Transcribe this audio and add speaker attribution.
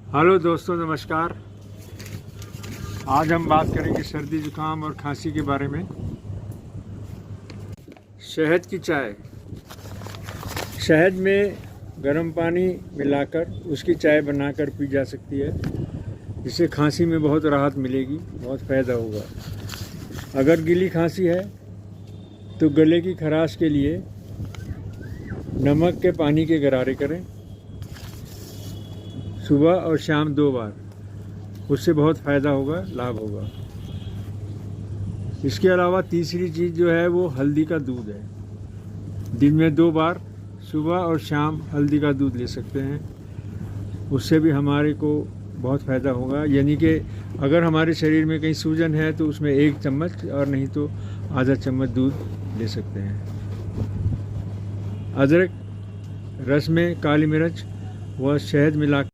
Speaker 1: Hello दोस्तों, नमस्कार। आज हम बात करेंगे सर्दी जुकाम और खांसी के बारे में। शहद की चाय। शहद में गर्म पानी मिलाकर उसकी चाय बनाकर पी जा सकती है, जिससे खांसी में बहुत राहत मिलेगी, बहुत फ़ायदा होगा। अगर गीली खांसी है तो गले की खराश के लिए नमक के पानी के गरारे करें, सुबह और शाम 2 बार। उससे बहुत फ़ायदा होगा, लाभ होगा। इसके अलावा तीसरी चीज़ जो है वो हल्दी का दूध है। दिन में 2 बार सुबह और शाम हल्दी का दूध ले सकते हैं। उससे भी हमारे को बहुत फ़ायदा होगा। यानी कि अगर हमारे शरीर में कहीं सूजन है तो उसमें 1 चम्मच और नहीं तो आधा चम्मच दूध ले सकते हैं। अदरक रस में काली मिर्च व शहद मिला